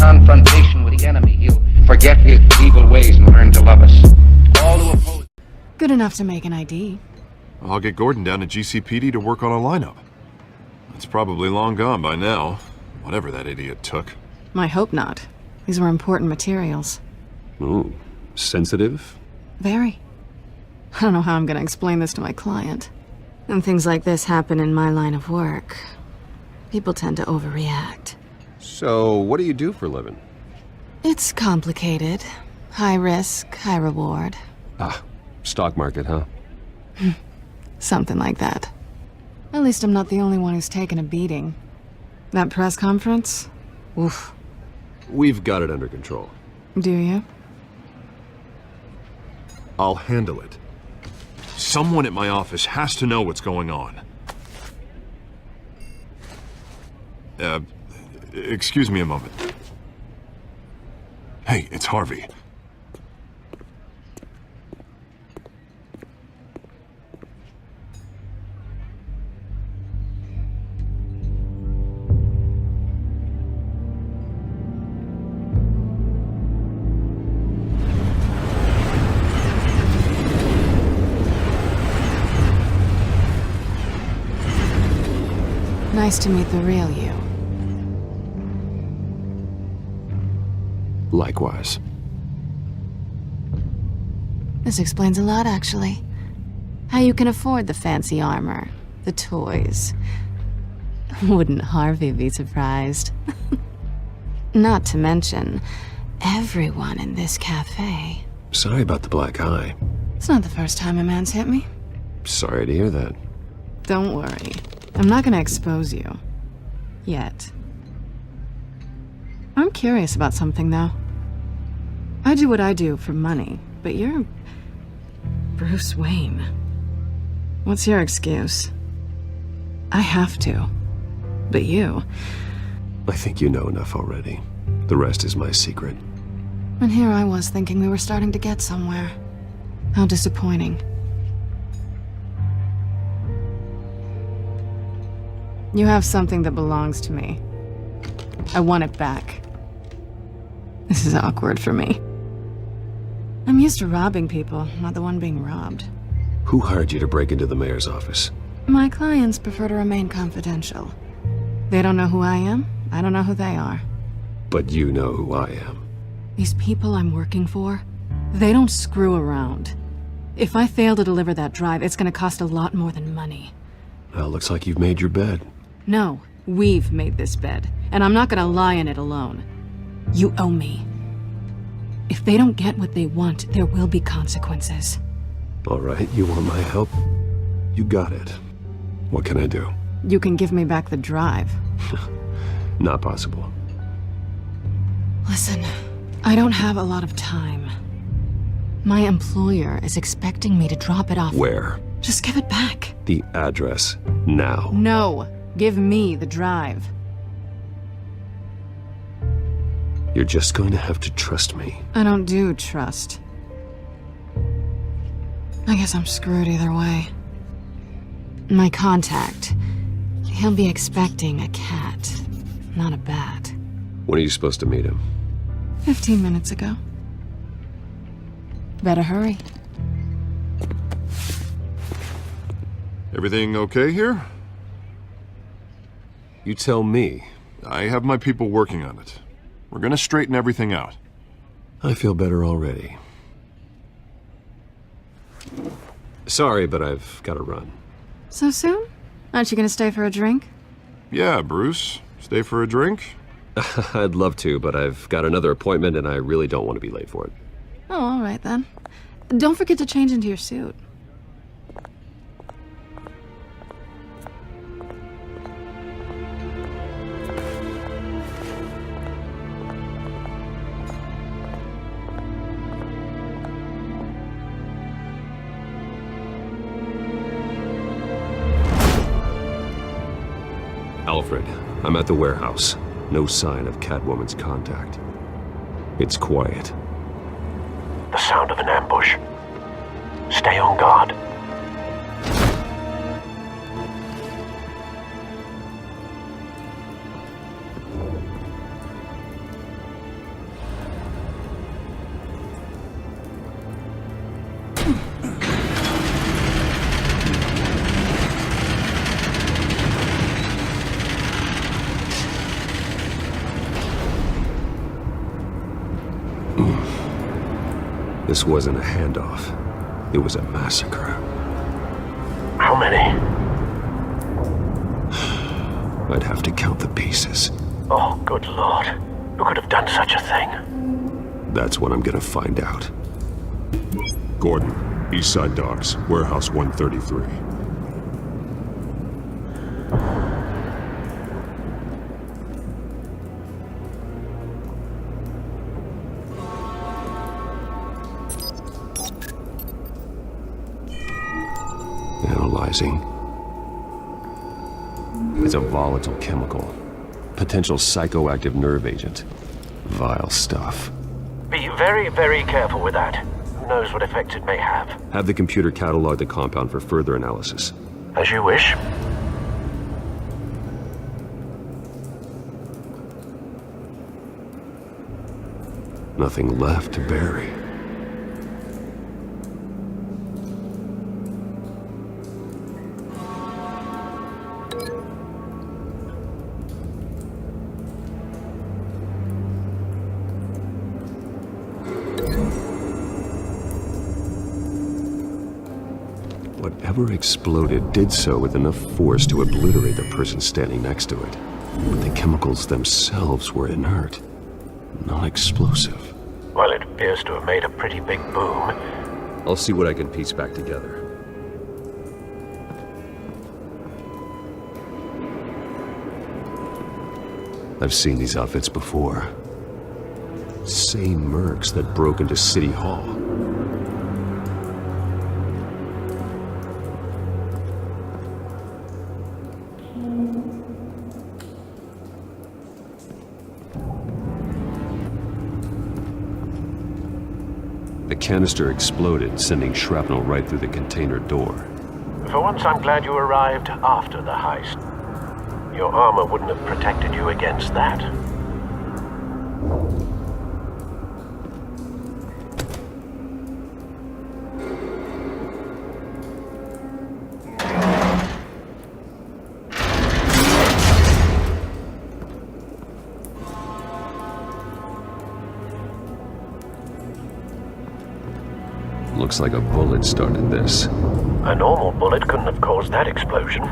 confrontation with the enemy, he'll forget his evil ways and learn to love us. All who oppose... Good enough to make an ID. I'll get Gordon down to GCPD to work on a lineup. It's probably long gone by now, whatever that idiot took. I hope not. These were important materials. Ooh, sensitive? Very. I don't know how I'm gonna explain this to my client. When things like this happen in my line of work, people tend to overreact. So, what do you do for a living? It's complicated. High risk, high reward. Ah, stock market, huh? Something like that. At least I'm not the only one who's taken a beating. That press conference? Oof. We've got it under control. Do you? I'll handle it. Someone at my office has to know what's going on. Excuse me a moment. Hey, it's Harvey. Nice to meet the real you. Likewise. This explains a lot, actually. How you can afford the fancy armor, the toys. Wouldn't Harvey be surprised? Not to mention, everyone in this cafe. Sorry about the black eye. It's not the first time a man's hit me. Sorry to hear that. Don't worry. I'm not gonna expose you. Yet. I'm curious about something, though. I do what I do for money, but you're... Bruce Wayne. What's your excuse? I have to. But you... I think you know enough already. The rest is my secret. And here I was thinking we were starting to get somewhere. How disappointing. You have something that belongs to me. I want it back. This is awkward for me. I'm used to robbing people, not the one being robbed. Who hired you to break into the mayor's office? My clients prefer to remain confidential. They don't know who I am, I don't know who they are. But you know who I am. These people I'm working for, they don't screw around. If I fail to deliver that drive, it's gonna cost a lot more than money. Well, looks like you've made your bed. No, we've made this bed, and I'm not gonna lie in it alone. You owe me. If they don't get what they want, there will be consequences. All right, you want my help? You got it. What can I do? You can give me back the drive. Not possible. Listen, I don't have a lot of time. My employer is expecting me to drop it off. Where? Just give it back. The address, now. No, give me the drive. You're just going to have to trust me. I don't do trust. I guess I'm screwed either way. My contact, he'll be expecting a cat, not a bat. When are you supposed to meet him? 15 minutes ago. Better hurry. Everything okay here? You tell me. I have my people working on it. We're gonna straighten everything out. I feel better already. Sorry, but I've got to run. So soon? Aren't you gonna stay for a drink? Yeah, Bruce. Stay for a drink? I'd love to, but I've got another appointment and I really don't want to be late for it. Oh, all right then. Don't forget to change into your suit. Alfred, I'm at the warehouse. No sign of Catwoman's contact. It's quiet. The sound of an ambush. Stay on guard. This wasn't a handoff. It was a massacre. How many? I'd have to count the pieces. Oh, good lord. Who could have done such a thing? That's what I'm gonna find out. Gordon, Eastside Docks, Warehouse 133. Analyzing. It's a volatile chemical. Potential psychoactive nerve agent. Vile stuff. Be very, very careful with that. Who knows what effect it may have? Have the computer catalog the compound for further analysis. As you wish. Nothing left to bury. Whatever exploded did so with enough force to obliterate the person standing next to it. But the chemicals themselves were inert, non-explosive. Well, it appears to have made a pretty big boom. I'll see what I can piece back together. I've seen these outfits before. Same mercs that broke into City Hall. The canister exploded, sending shrapnel right through the container door. For once, I'm glad you arrived after the heist. Your armor wouldn't have protected you against that. Looks like a bullet started this. A normal bullet couldn't have caused that explosion.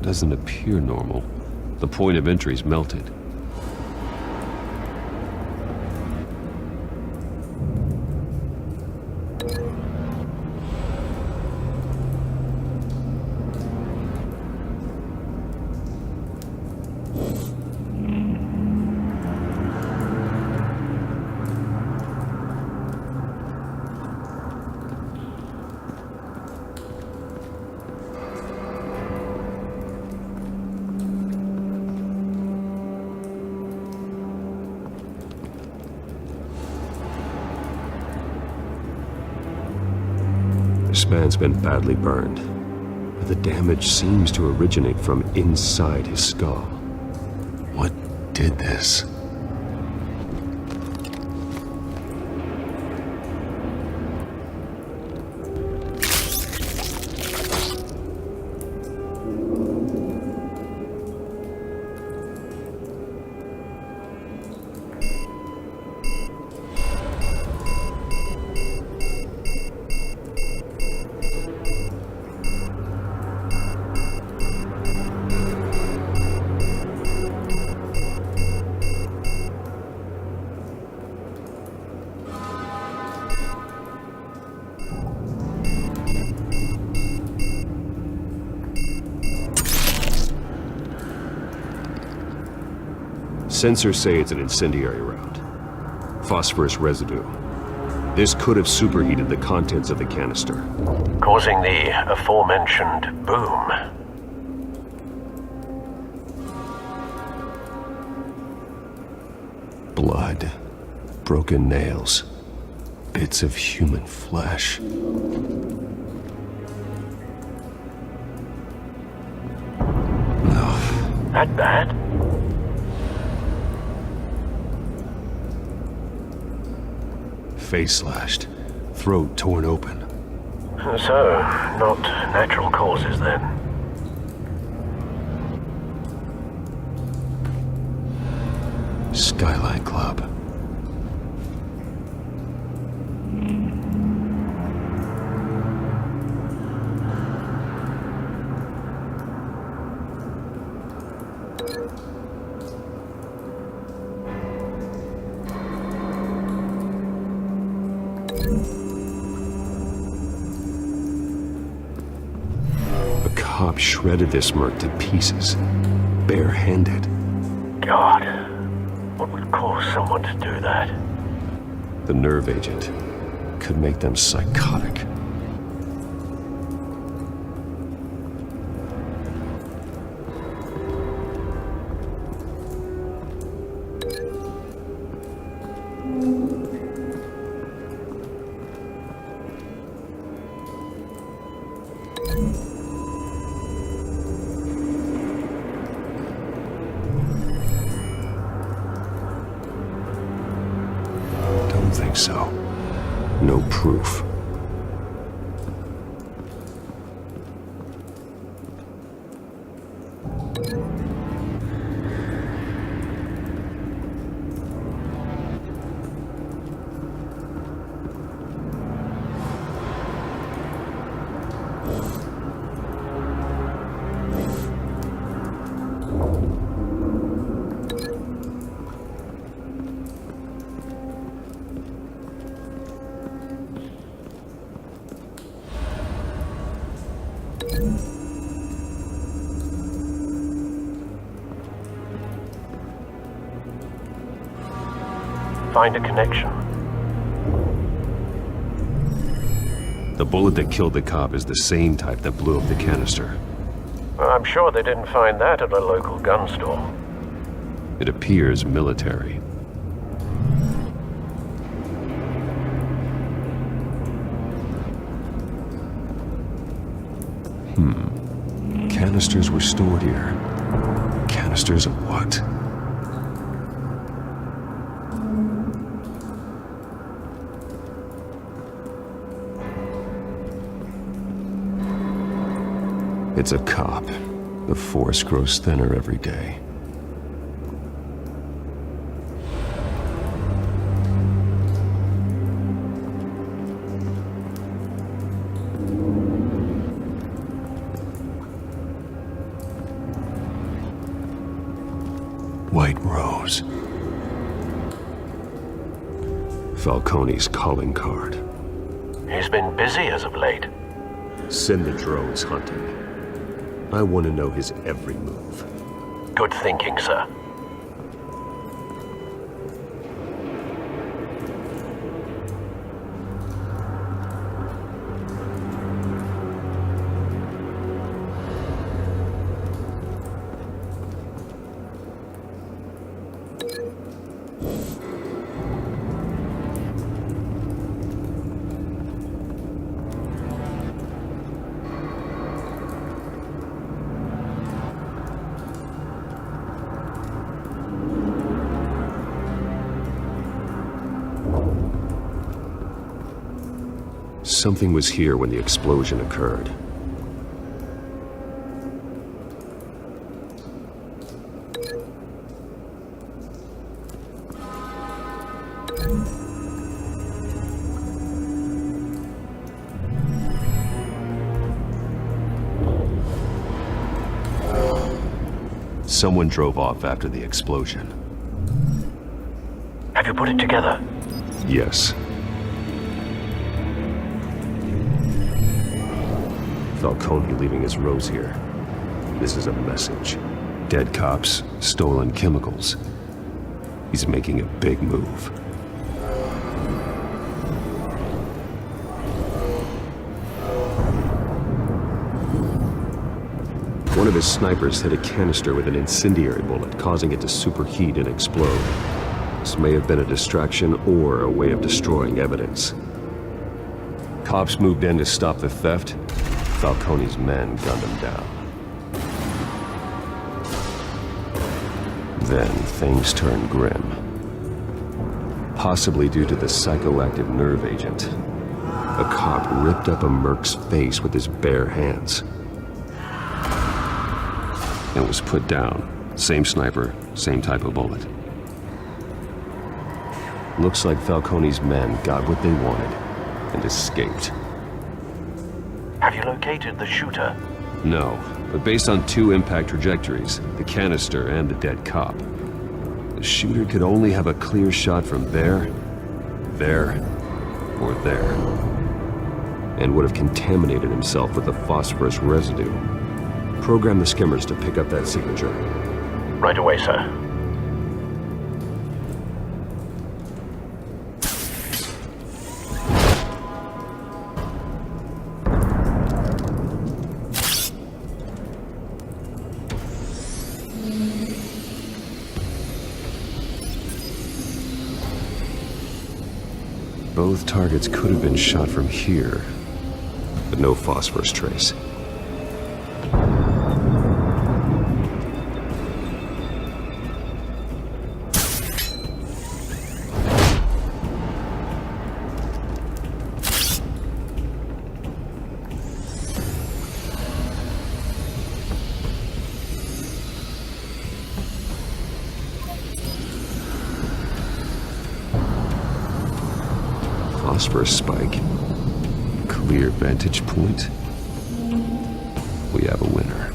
Doesn't appear normal. The point of entry's melted. This man's been badly burned, but the damage seems to originate from inside his skull. What did this? Sensors say it's an incendiary round. Phosphorus residue. This could have superheated the contents of the canister, Causing the aforementioned boom. blood, broken nails, bits of human flesh. That bad? Face slashed, throat torn open. So, not natural causes then. Skylight Club. A cop shredded this merc to pieces, barehanded. God, what would cause someone to do that? The nerve agent could make them psychotic. Don't think so. No proof. Find a connection. The bullet that killed the cop is the same type that blew up the canister. I'm sure they didn't find that at a local gun store. It appears military. Canisters were stored here. Canisters of what? It's a cop. The force grows thinner every day. White Rose. Falcone's calling card. He's been busy as of late. Send the drones hunting. I want to know his every move. Good thinking, sir. Something was here when the explosion occurred. Someone drove off after the explosion. Have you put it together? Yes. Falcone leaving his rose here. This is a message. Dead cops, stolen chemicals. He's making a big move. One of his snipers hit a canister with an incendiary bullet, causing it to superheat and explode. This may have been a distraction or a way of destroying evidence. Cops moved in to stop the theft. Falcone's men gunned him down. Then things turned grim. Possibly due to the psychoactive nerve agent. A cop ripped up a merc's face with his bare hands. And was put down. Same sniper, same type of bullet. Looks like Falcone's men got what they wanted and escaped. Have you located the shooter? No, but based on two impact trajectories, the canister and the dead cop, the shooter could only have a clear shot from there, or there, and would have contaminated himself with the phosphorus residue. Program the skimmers to pick up that signature. Right away, sir. Both targets could have been shot from here, but no phosphorus trace. Phosphorus spike. Clear vantage point. We have a winner.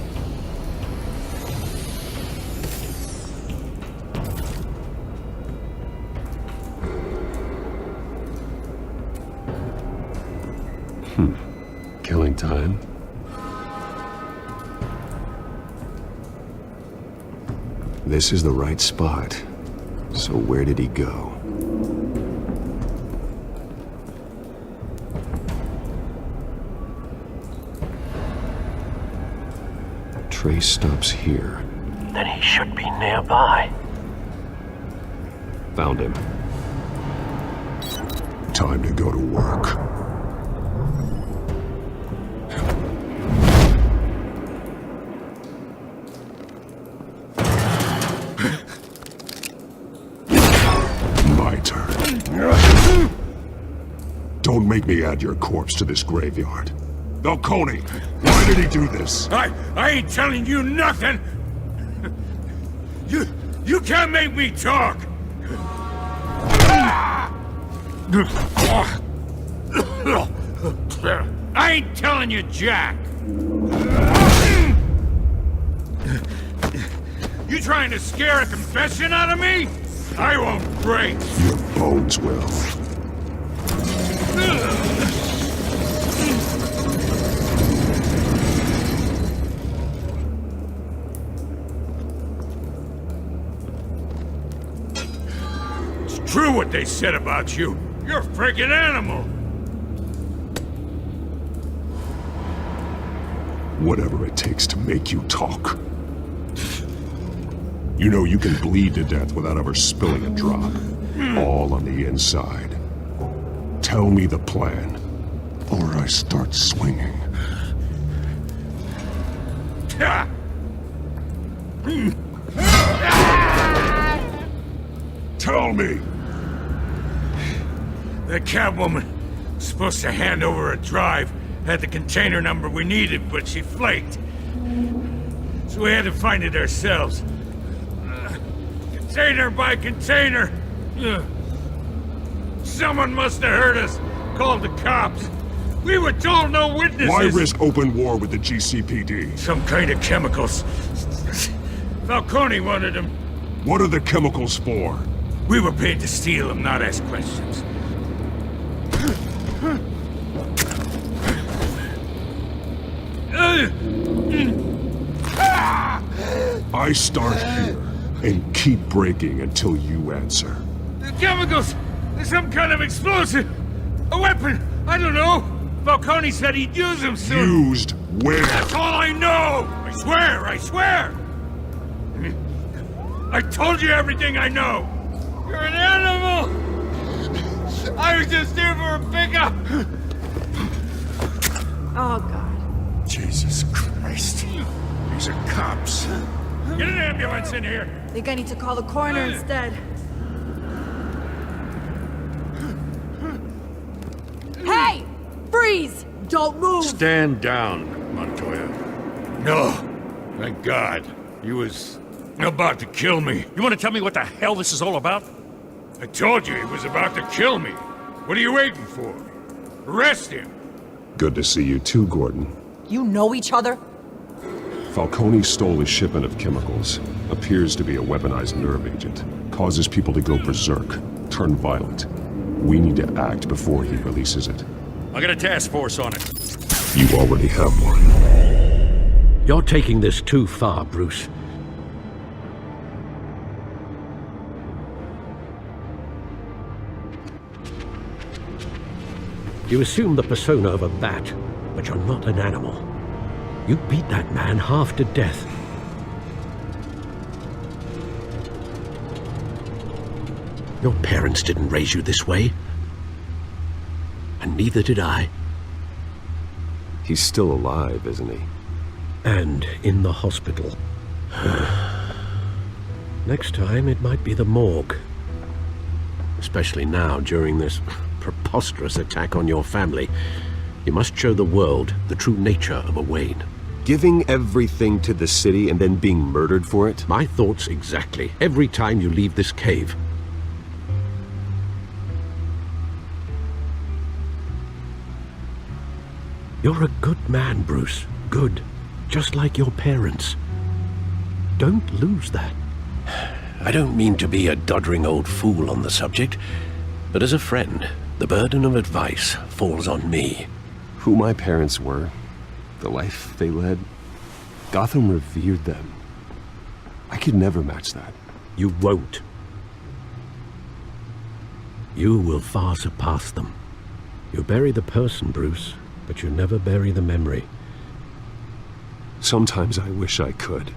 Killing time. This is the right spot. So where did he go? Trace stops here. Then he should be nearby. Found him. Time to go to work. My turn. Don't make me add your corpse to this graveyard. Falcone, why did he do this? I ain't telling you nothing! You can't make me talk! I ain't telling you jack! You trying to scare a confession out of me? I won't break! Your bones will. True what they said about you. You're a freaking animal. Whatever it takes to make you talk. You know you can bleed to death without ever spilling a drop. All on the inside. Tell me the plan, or I start swinging. Tell me! The Catwoman was supposed to hand over a drive, had the container number we needed, but she flaked. So we had to find it ourselves. Container by container. Someone must have heard us, called the cops. We were told no witnesses. Why risk open war with the GCPD? Some kind of chemicals. Falcone wanted them. What are the chemicals for? We were paid to steal them, not ask questions. I start here and keep breaking until you answer. The chemicals! There's some kind of explosive! A weapon! I don't know! Falcone said he'd use them soon! Used where? That's all I know! I swear! I swear! I told you everything I know! You're an animal! I was just here for a pickup! Oh, God. Jesus Christ. These are cops. Get an ambulance in here! Think I need to call the coroner instead. Hey! Freeze! Don't move! Stand down, Montoya. No. Thank God. He was about to kill me. You want to tell me what the hell this is all about? I told you he was about to kill me. What are you waiting for? Arrest him! Good to see you too, Gordon. You know each other? Falcone stole a shipment of chemicals. Appears to be a weaponized nerve agent. Causes people to go berserk, turn violent. We need to act before he releases it. I got a task force on it. You already have one. You're taking this too far, Bruce. You assume the persona of a bat, but you're not an animal. You beat that man half to death. Your parents didn't raise you this way. And neither did I. He's still alive, isn't he? And in the hospital. Next time, it might be the morgue. Especially now, during this preposterous attack on your family. You must show the world the true nature of a Wayne. Giving everything to the city and then being murdered for it? My thoughts exactly. Every time you leave this cave. You're a good man, Bruce. Good. Just like your parents. Don't lose that. I don't mean to be a doddering old fool on the subject, but as a friend, the burden of advice falls on me. Who my parents were, the life they led, Gotham revered them. I could never match that. You won't. You will far surpass them. You bury the person, Bruce, but you never bury the memory. Sometimes I wish I could.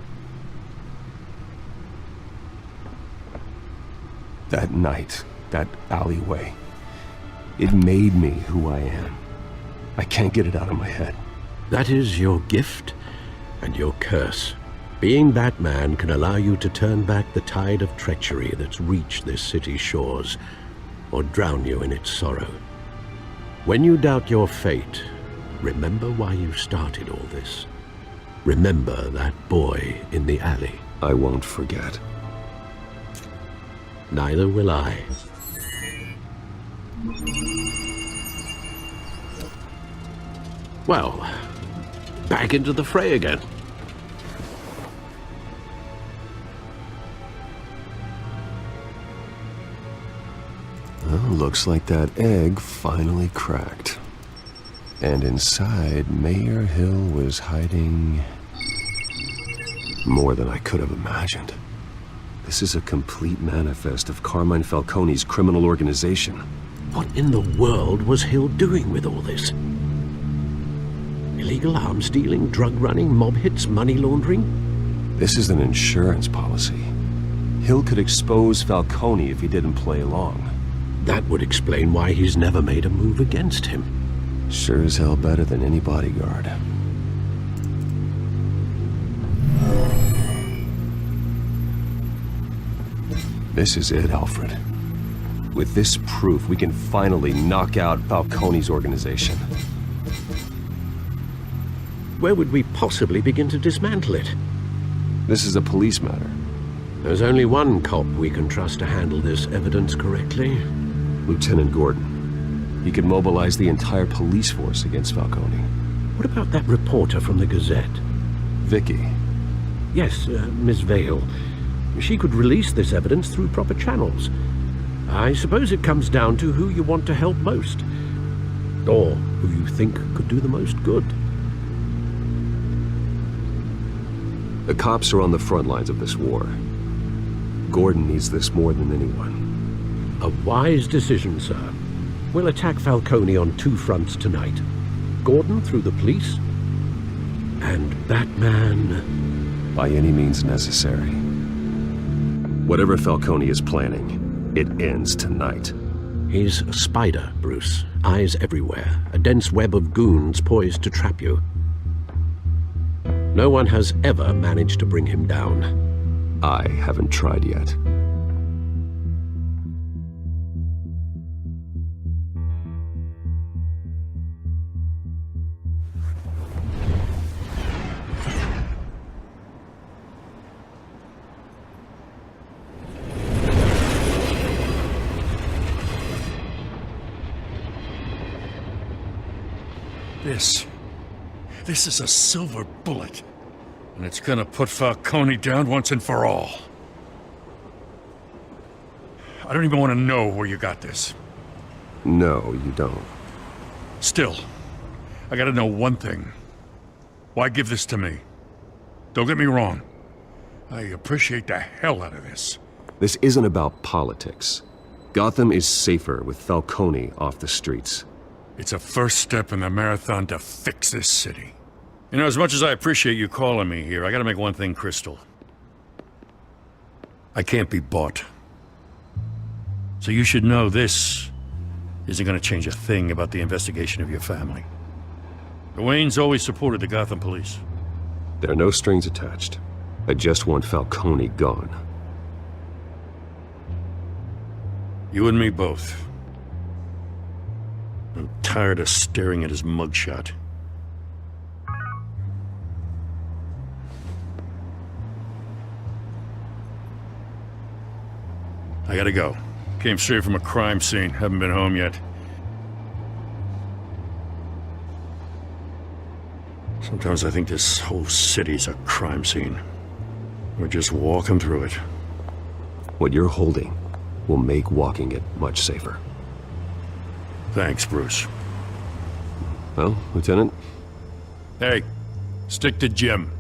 That night, that alleyway, it made me who I am. I can't get it out of my head. That is your gift and your curse. Being Batman can allow you to turn back the tide of treachery that's reached this city's shores, or drown you in its sorrow. When you doubt your fate, remember why you started all this. Remember that boy in the alley. I won't forget. Neither will I. Well, back into the fray again. Well, looks like that egg finally cracked. And inside, Mayor Hill was hiding more than I could have imagined. This is a complete manifest of Carmine Falcone's criminal organization. What in the world was Hill doing with all this? Illegal arms dealing, drug running, mob hits, money laundering? This is an insurance policy. Hill could expose Falcone if he didn't play along. That would explain why he's never made a move against him. Sure as hell better than any bodyguard. This is it, Alfred. With this proof, we can finally knock out Falcone's organization. Where would we possibly begin to dismantle it? This is a police matter. There's only one cop we can trust to handle this evidence correctly. Lieutenant Gordon. He could mobilize the entire police force against Falcone. What about that reporter from the Gazette? Vicky. Yes, Miss Vale. She could release this evidence through proper channels. I suppose it comes down to who you want to help most. Or who you think could do the most good. The cops are on the front lines of this war. Gordon needs this more than anyone. A wise decision, sir. We'll attack Falcone on two fronts tonight. Gordon through the police, and Batman... by any means necessary. Whatever Falcone is planning, it ends tonight. He's a spider, Bruce. Eyes everywhere. A dense web of goons poised to trap you. No one has ever managed to bring him down. I haven't tried yet. This is a silver bullet. And it's gonna put Falcone down once and for all. I don't even want to know where you got this. No, you don't. Still, I gotta know one thing. Why give this to me? Don't get me wrong. I appreciate the hell out of this. This isn't about politics. Gotham is safer with Falcone off the streets. It's a first step in the marathon to fix this city. You know, as much as I appreciate you calling me here, I gotta make one thing crystal. I can't be bought. So you should know this isn't gonna change a thing about the investigation of your family. The Waynes always supported the Gotham police. There are no strings attached. I just want Falcone gone. You and me both. I'm tired of staring at his mugshot. I gotta go. Came straight from a crime scene. Haven't been home yet. Sometimes I think this whole city's a crime scene. We're just walking through it. What you're holding will make walking it much safer. Thanks, Bruce. Well, Lieutenant? Hey, stick to Jim.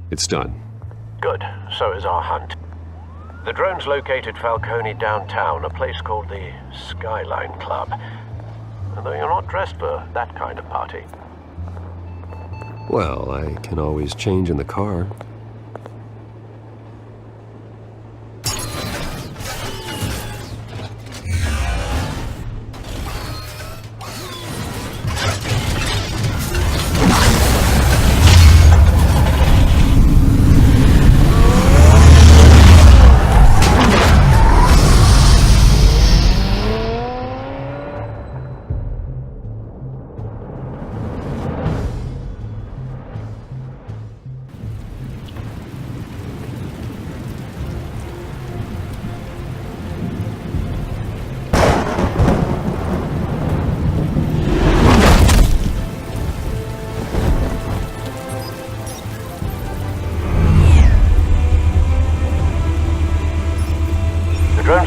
It's done. Good. So is our hunt. The drones located Falcone downtown, a place called the Skyline Club. Although you're not dressed for that kind of party. Well, I can always change in the car.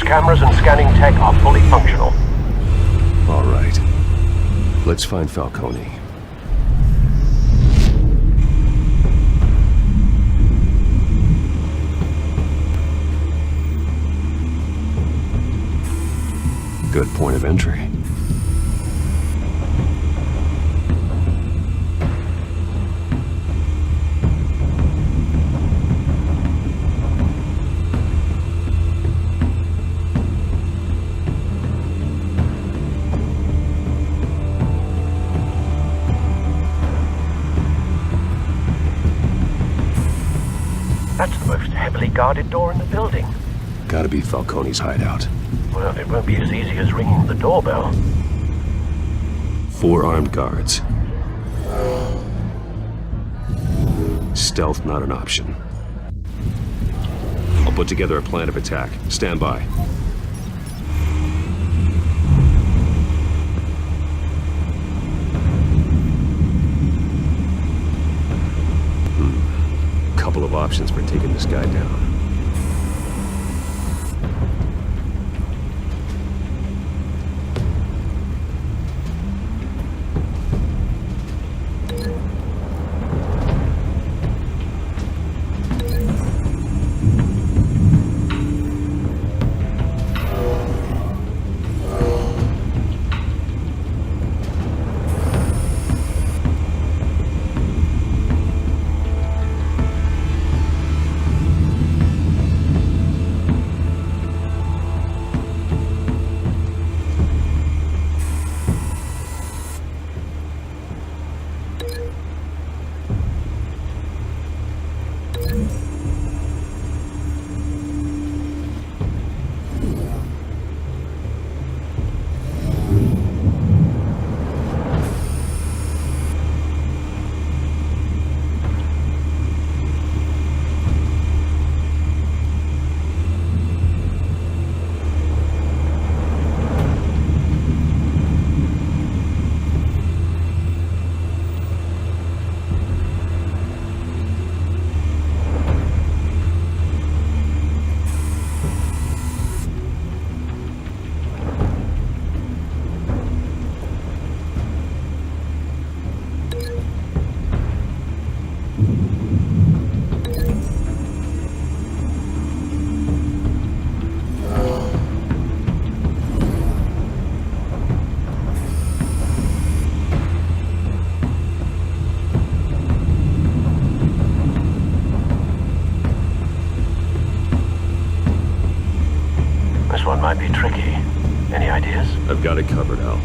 Cameras and scanning tech are fully functional. All right. Let's find Falcone. Good point of entry. That's the most heavily guarded door in the building. Gotta be Falcone's hideout. Well, it won't be as easy as ringing the doorbell. 4 armed guards. Stealth not an option. I'll put together a plan of attack. Stand by. Couple of options for taking this guy down. got it covered, Al.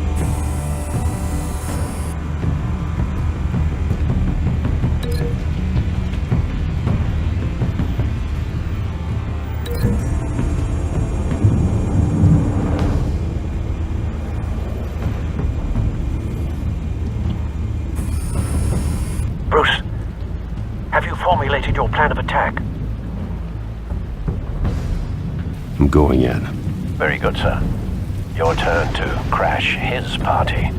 Bruce, have you formulated your plan of attack? I'm going in. Very good, sir. Your turn to crash his party.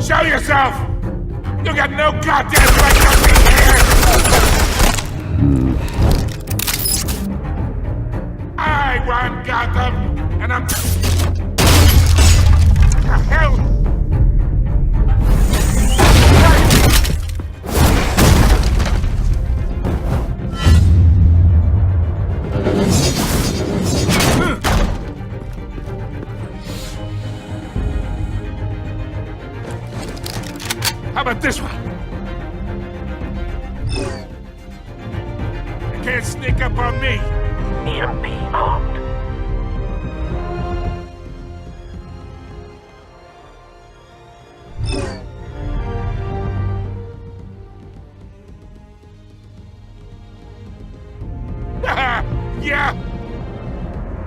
Show yourself! You got no goddamn right to be here! I run Gotham, and I'm... The hell? How about this one? You can't sneak up on me. EMP armed. Yeah?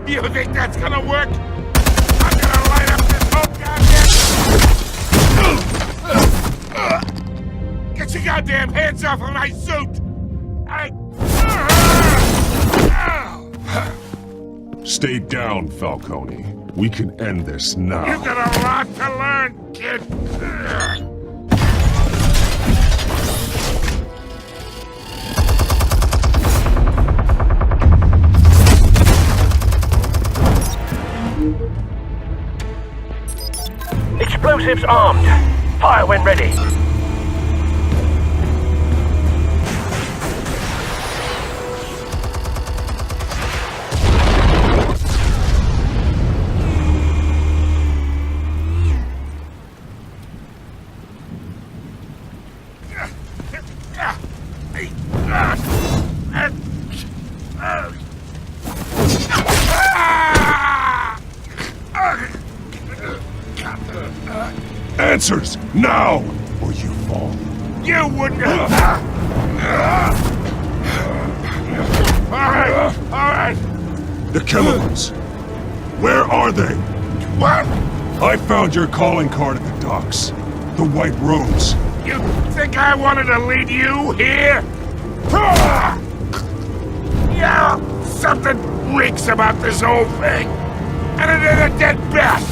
You think that's gonna work? I'm gonna light up this whole goddamn... Get your goddamn hands off of my suit! Stay down, Falcone. We can end this now. You got a lot to learn, kid! Explosives armed. Fire when ready. Answers, now, or you fall. You wouldn't... Alright! The chemicals. Where are they? What? I found your calling card at the docks. The White Rose. You think I wanted to lead you here? Yeah, something reeks about this whole thing. And it is a dead bat.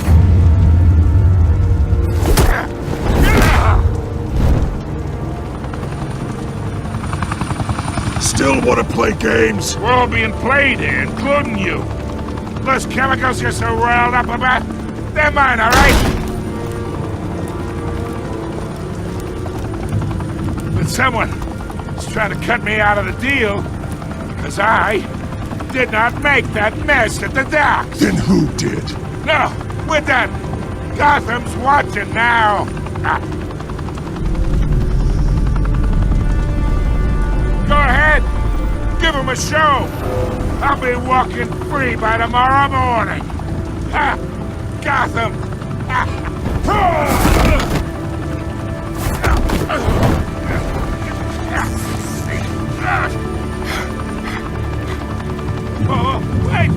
Still want to play games? We're all being played here, including you. Those chemicals you're so riled up about, they're mine, all right? But someone is trying to cut me out of the deal because I did not make that mess at the docks. Then who did? No, we're done. Gotham's watching now. Go ahead. Give him a show! I'll be walking free by tomorrow morning! Ha! Gotham! Oh, wait!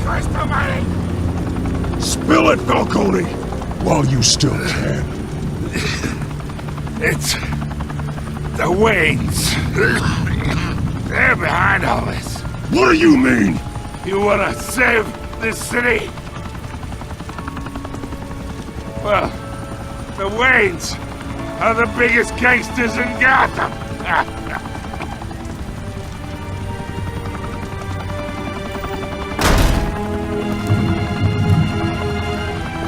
Christ almighty! Spill it, Falcone! While you still can. It's... the Waynes. They're behind all this. What do you mean? You wanna save this city? Well, the Waynes are the biggest gangsters in Gotham.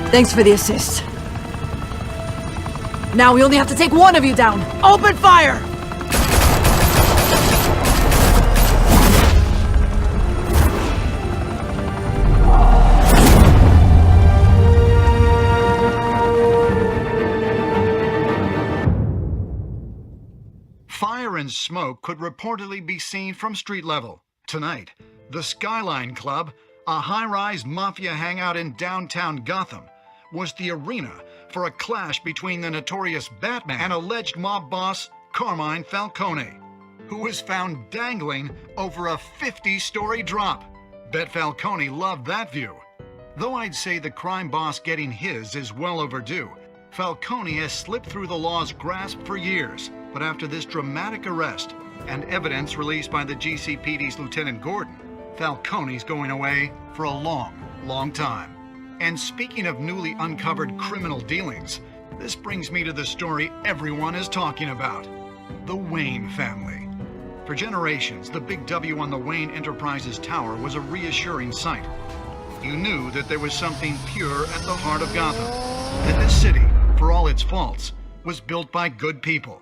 Thanks for the assist. Now we only have to take one of you down. Open fire! Fire and smoke could reportedly be seen from street level. Tonight, the Skyline Club, a high-rise mafia hangout in downtown Gotham, was the arena for a clash between the notorious Batman and alleged mob boss Carmine Falcone, who was found dangling over a 50-story drop. Bet Falcone loved that view. Though I'd say the crime boss getting his is well overdue, Falcone has slipped through the law's grasp for years. But after this dramatic arrest and evidence released by the GCPD's Lieutenant Gordon, Falcone's going away for a long, long time. And speaking of newly uncovered criminal dealings, this brings me to the story everyone is talking about: the Wayne family. For generations, the big W on the Wayne Enterprises Tower was a reassuring sight. You knew that there was something pure at the heart of Gotham, that this city, for all its faults, was built by good people.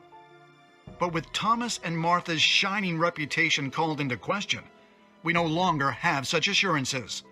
But with Thomas and Martha's shining reputation called into question, we no longer have such assurances.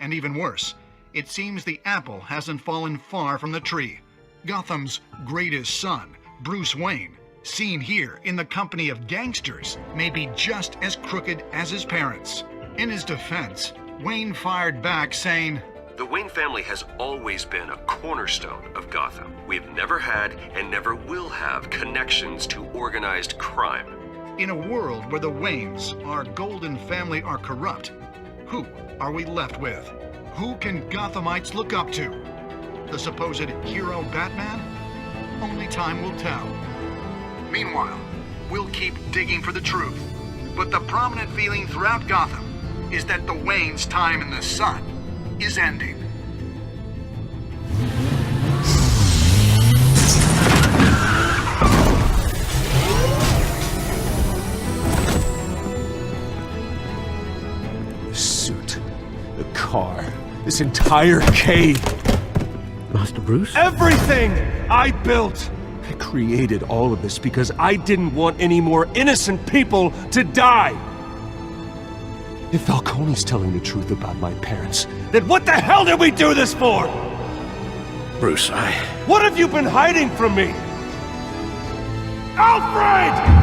And even worse, it seems the apple hasn't fallen far from the tree. Gotham's greatest son, Bruce Wayne, seen here in the company of gangsters, may be just as crooked as his parents. In his defense, Wayne fired back saying, "The Wayne family has always been a cornerstone of Gotham. We've never had and never will have connections to organized crime." In a world where the Waynes, our golden family, are corrupt, who are we left with? Who can Gothamites look up to? The supposed hero Batman? Only time will tell. Meanwhile, we'll keep digging for the truth. But the prominent feeling throughout Gotham is that the Waynes' time in the sun is ending. The suit, the car, this entire cave. Master Bruce? Everything I built! I created all of this because I didn't want any more innocent people to die! If Falcone's telling the truth about my parents, then what the hell did we do this for? Bruce, What have you been hiding from me? Alfred!